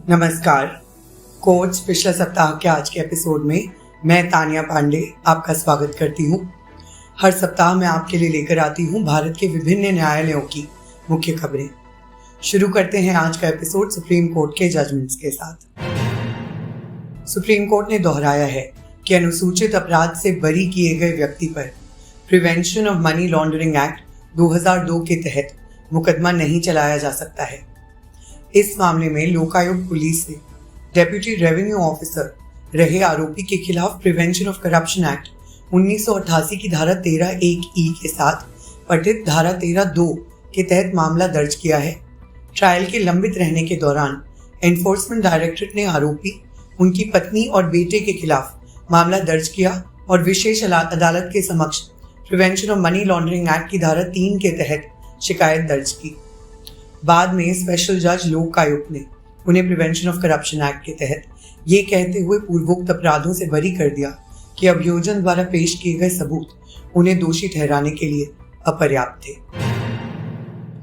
नमस्कार। कोच पिछले सप्ताह के आज के एपिसोड में मैं तानिया पांडे आपका स्वागत करती हूँ। हर सप्ताह मैं आपके लिए लेकर आती हूँ भारत के विभिन्न न्यायालयों की मुख्य खबरें। शुरू करते हैं आज का एपिसोड सुप्रीम कोर्ट के जजमेंट्स के साथ। सुप्रीम कोर्ट ने दोहराया है कि अनुसूचित अपराध से बरी किए गए व्यक्ति पर prevention of money laundering act 2002 के तहत मुकदमा नहीं चलाया जा सकता है। इस मामले में लोकायुक्त पुलिस ने डेप्यूटी रेवेन्यू ऑफिसर रहे आरोपी के खिलाफ प्रिवेंशन ऑफ करप्शन एक्ट 1988 की धारा 13(1)(e) के साथ पठित धारा 13(2) के तहत मामला दर्ज किया है। ट्रायल के लंबित रहने के दौरान एनफोर्समेंट डायरेक्टरेट ने आरोपी, उनकी पत्नी और बेटे के खिलाफ मामला दर्ज किया और विशेष अदालत के समक्ष prevention of money laundering act की धारा 3 के तहत शिकायत दर्ज की। बाद में स्पेशल जज लोकायुक्त ने उन्हें प्रिवेंशन ऑफ करप्शन एक्ट के तहत ये कहते हुए पूर्वोक्त अपराधों से बरी कर दिया कि अभियोजन द्वारा पेश किए गए सबूत उन्हें दोषी ठहराने के लिए अपर्याप्त थे।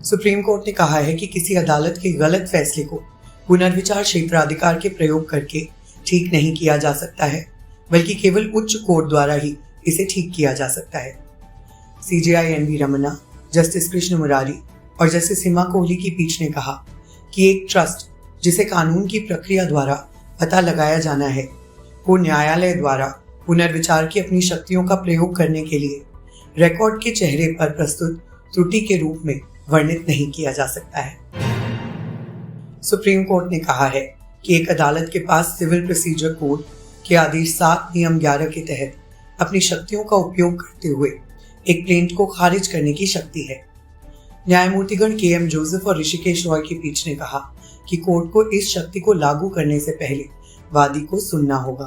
सुप्रीम कोर्ट ने कहा है कि किसी अदालत के गलत फैसले को पुनर्विचार क्षेत्राधिकार के प्रयोग करके ठीक नहीं किया जा सकता है, बल्कि केवल उच्च कोर्ट द्वारा ही इसे ठीक किया जा सकता है। CJI NV Ramana, justice Krishna Murari और जस्टिस हिमा कोहली की पीठ ने कहा कि एक ट्रस्ट जिसे कानून की प्रक्रिया द्वारा पता लगाया जाना है को न्यायालय द्वारा पुनर्विचार की अपनी शक्तियों का प्रयोग करने के लिए रिकॉर्ड के चेहरे पर प्रस्तुत त्रुटि के रूप में वर्णित नहीं किया जा सकता है। सुप्रीम कोर्ट ने कहा है कि एक अदालत के पास सिविल प्रोसीजर कोड के आदेश 7 नियम 11 के तहत अपनी शक्तियों का उपयोग करते हुए एक प्लेंट को खारिज करने की शक्ति है। न्यायमूर्तिगण KM जोसेफ और ऋषिकेश रॉय की पीठ ने कहा कि कोर्ट को इस शक्ति को लागू करने से पहले वादी को सुनना होगा।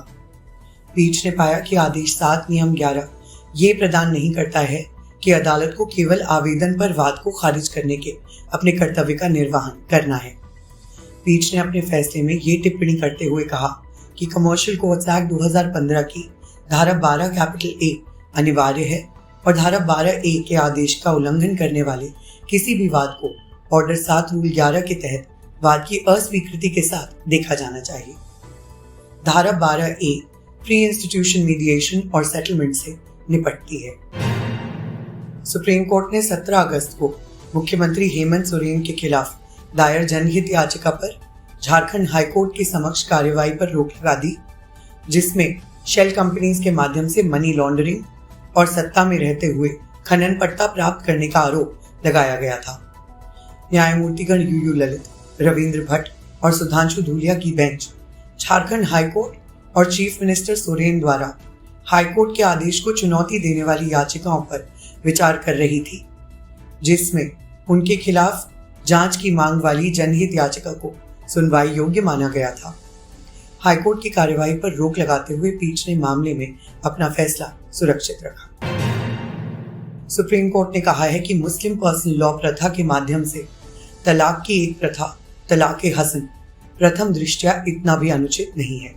पीठ ने पाया कि आदेश 7 नियम 11 ये प्रदान नहीं करता है कि अदालत को केवल आवेदन पर वाद को खारिज करने के अपने कर्तव्य का निर्वहन करना है। पीठ ने अपने फैसले में ये टिप्पणी करते हुए कहा कि कमर्शियल कोर्ट्स एक्ट 2015 की धारा 12(a) अनिवार्य है और धारा 12(a) के आदेश का उल्लंघन करने वाले किसी भी वाद को ऑर्डर 7 रूल 11 के तहत वाद की अस्वीकृति के साथ देखा जाना चाहिए। धारा 12(a) प्री इंस्टीट्यूशन मीडिएशन और सेटलमेंट से निपटती है। सुप्रीम कोर्ट ने 17 अगस्त को मुख्यमंत्री हेमंत सोरेन के खिलाफ दायर जनहित याचिका पर झारखंड हाईकोर्ट के समक्ष कार्यवाही पर रोक लगा दी, जिसमें शेल कंपनीज के माध्यम से मनी लॉन्ड्रिंग और सत्ता में रहते हुए खनन पट्टा प्राप्त करने का आरोप लगाया गया था। न्यायमूर्तिगण UU ललित, रविंद्र भट्ट और सुधांशु धूलिया की बेंच झारखंड हाईकोर्ट और चीफ मिनिस्टर सोरेन द्वारा हाईकोर्ट के आदेश को चुनौती देने वाली याचिकाओं पर विचार कर रही थी, जिसमें उनके खिलाफ जांच की मांग वाली जनहित याचिका को सुनवाई योग्य माना गया था। हाईकोर्ट की कार्यवाही पर रोक लगाते हुए पीठ ने मामले में अपना फैसला सुरक्षित रखा। सुप्रीम कोर्ट ने कहा है कि मुस्लिम पर्सनल लॉ प्रथा के माध्यम से तलाक की एक प्रथा, तलाक हसन, प्रथम दृष्टया इतना भी अनुचित नहीं है।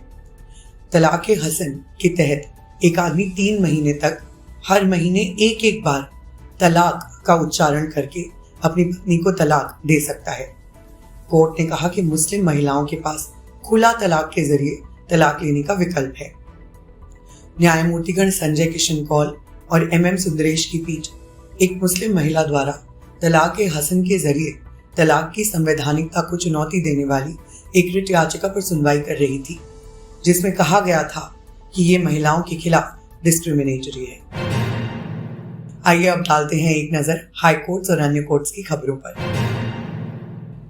तलाक हसन के तहत एक आदमी 3 महीने तक हर महीने एक बार तलाक का उच्चारण करके अपनी पत्नी को तलाक दे सकता है। कोर्ट ने कहा कि मुस्लिम महिलाओं के पास खुला तलाक के जरिए तलाक लेने का विकल्प है। न्यायमूर्तिगण संजय किशन कौल और MM सुंदरेश की पीठ एक मुस्लिम महिला द्वारा तलाक हसन के जरिए तलाक की संवैधानिकता को चुनौती देने वाली एक रिट याचिका पर सुनवाई कर रही थी, जिसमें कहा गया था कि ये महिलाओं के खिलाफ डिस्क्रिमिनेटरी है। आइए अब डालते हैं एक नजर हाई कोर्ट्स और अन्य कोर्ट्स की खबरों पर।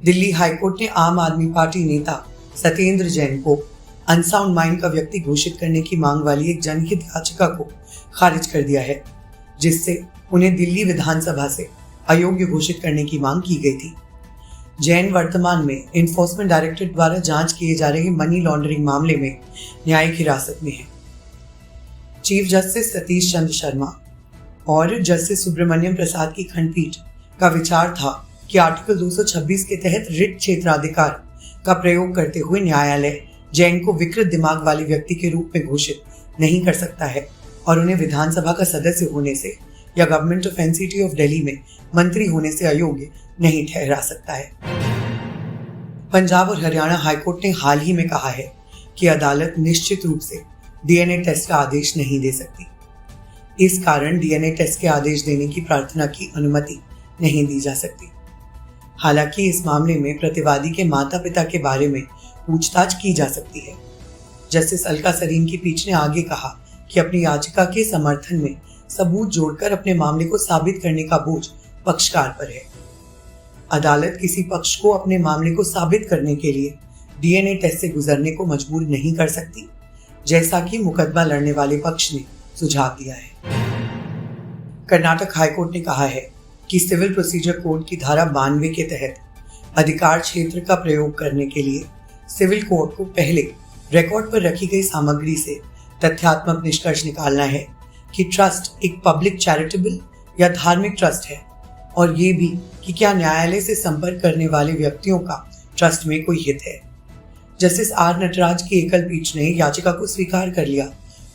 दिल्ली हाई कोर्ट ने आम आदमी पार्टी नेता सत्येंद्र जैन को अनसाउंड माइंड का व्यक्ति घोषित करने की मांग वाली एक जनहित याचिका को खारिज कर दिया है, जिससे उन्हें दिल्ली विधानसभा से अयोग्य घोषित करने की मांग की गई थी। जैन वर्तमान में एनफोर्समेंट डायरेक्टरेट द्वारा जांच किए जा रहे मनी लॉन्ड्रिंग मामले में न्यायिक हिरासत में है। चीफ जस्टिस सतीश चंद्र शर्मा और जस्टिस सुब्रमण्यम प्रसाद की खंडपीठ का विचार था कि आर्टिकल 226 के तहत रिट क्षेत्राधिकार का प्रयोग करते हुए न्यायालय जैन को विकृत दिमाग वाले व्यक्ति के रूप में घोषित नहीं कर सकता है और उन्हें विधानसभा का सदस्य होने से या government of NCT of Delhi में मंत्री होने से अयोग्य नहीं ठहरा सकता है। पंजाब और हरियाणा हाईकोर्ट ने हाल ही में कहा है कि अदालत निश्चित रूप से डीएनए टेस्ट का आदेश नहीं दे सकती। इस कारण डीएनए टेस्ट के आदेश देने की प्रार्थना की अनुमति नहीं दी जा सकती। हालांकि इस मामले में प्रतिवादी के माता पिता के बारे में पूछताछ की जा सकती है। जस्टिस अलका सरीन की पीठ ने आगे कहा कि अपनी याचिका के समर्थन में सबूत जोड़कर अपने मामले को साबित करने का बोझ पक्षकार पर है। अदालत किसी पक्ष को अपने मामले को साबित करने के लिए डीएनए टेस्ट से गुजरने को मजबूर नहीं कर सकती, जैसा कि मुकदमा लड़ने वाले पक्ष ने सुझाव दिया है। कर्नाटक हाईकोर्ट ने कहा है कि सिविल प्रोसीजर कोड की धारा 92 के तहत अधिकार क्षेत्र का प्रयोग करने के लिए सिविल कोर्ट को पहले रिकॉर्ड पर रखी गई सामग्री से तथ्यात्मक निष्कर्ष निकालना है कि ट्रस्ट एक पब्लिक चैरिटेबल या धार्मिक ट्रस्ट है, और ये भी कि क्या न्यायालय से संपर्क करने वाले व्यक्तियों का ट्रस्ट में कोई हित है। जस्टिस आर नटराज की एकल पीठ ने याचिका को स्वीकार कर लिया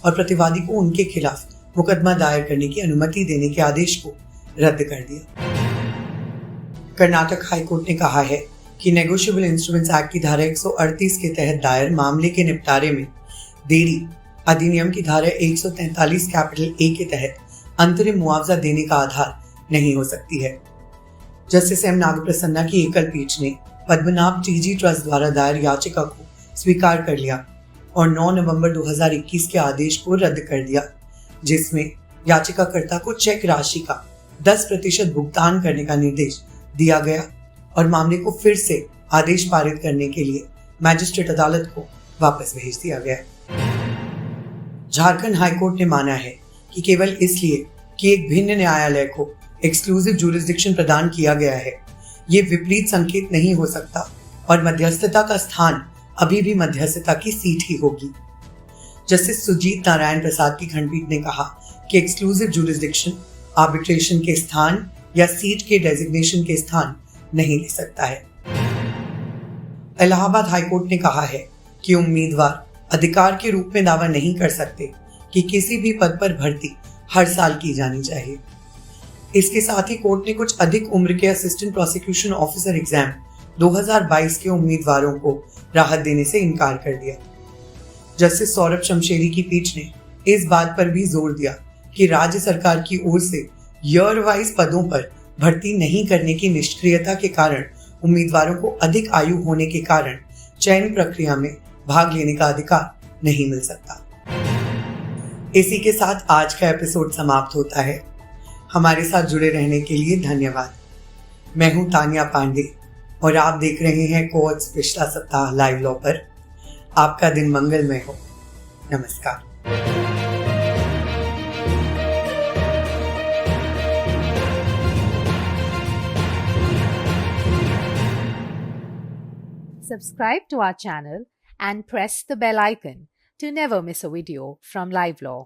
और प्रतिवादी को उनके खिलाफ मुकदमा दायर करने की अनुमति देने के आदेश को रद्द कर दिया। कर्नाटक हाईकोर्ट ने कहा है कि नेगोशिएबल इंस्ट्रूमेंट्स एक्ट की धारा 138 के तहत दायर मामले के निपटारे में देरी अधिनियम की धारा 143 कैपिटल ए के तहत अंतरिम मुआवजा देने का आधार नहीं हो सकती है। जस्टिस एम नागप्रसन्ना की एकल पीठ ने पद्मनाभ टीजी ट्रस्ट द्वारा दायर याचिका को स्वीकार कर लिया और 9 नवंबर 2021 के आदेश को रद्द कर दिया, जिसमें याचिकाकर्ता को चेक राशि का 10% भुगतान करने का निर्देश दिया गया और मामले को फिर से आदेश पारित करने के लिए मैजिस्ट्रेट अदालत को वापस भेज दिया गया। झारखंड हाईकोर्ट ने माना है कि केवल इसलिए कि एक भिन्न न्यायालय को एक्सक्लूसिव जुरिस्डिक्शन प्रदान किया गया है, ये विपरीत संकेत नहीं हो सकता और मध्यस्थता का स्थान अभी भी मध्यस्थता की सीट ही होगी। जस्टिस सुजीत नारायण प्रसाद की खंडपीठ ने कहा कि एक्सक्लूसिव जुरिस्डिक्शन आर्बिट्रेशन के स्थान या सीट के डेजिग्नेशन के स्थान नहीं ले सकता है। इलाहाबाद हाईकोर्ट ने कहा है कि उम्मीदवार अधिकार के रूप में दावा नहीं कर सकते कि किसी भी पद पर भर्ती हर साल की जानी चाहिए। इसके साथ ही कोर्ट ने कुछ अधिक उम्र के असिस्टेंट प्रोसिक्यूशन ऑफिसर एग्जाम 2022 के उम्मीदवारों को राहत देने से इनकार कर दिया। जस्टिस सौरभ शमशेरी की पीठ ने इस बात पर भी जोर दिया कि राज्य सरकार की ओर से ईयर वाइज पदों पर भर्ती नहीं करने की निष्क्रियता के कारण उम्मीदवारों को अधिक आयु होने के कारण चयन प्रक्रिया में भाग लेने का अधिकार नहीं मिल सकता। इसी के साथ आज का एपिसोड समाप्त होता है। हमारे साथ जुड़े रहने के लिए धन्यवाद। मैं हूं तानिया पांडे और आप देख रहे हैं कोर्ट्स पिछला सप्ताह लाइव लॉ पर। आपका दिन मंगलमय हो। नमस्कार। Subscribe to our channel and press the bell icon to never miss a video from Live Law.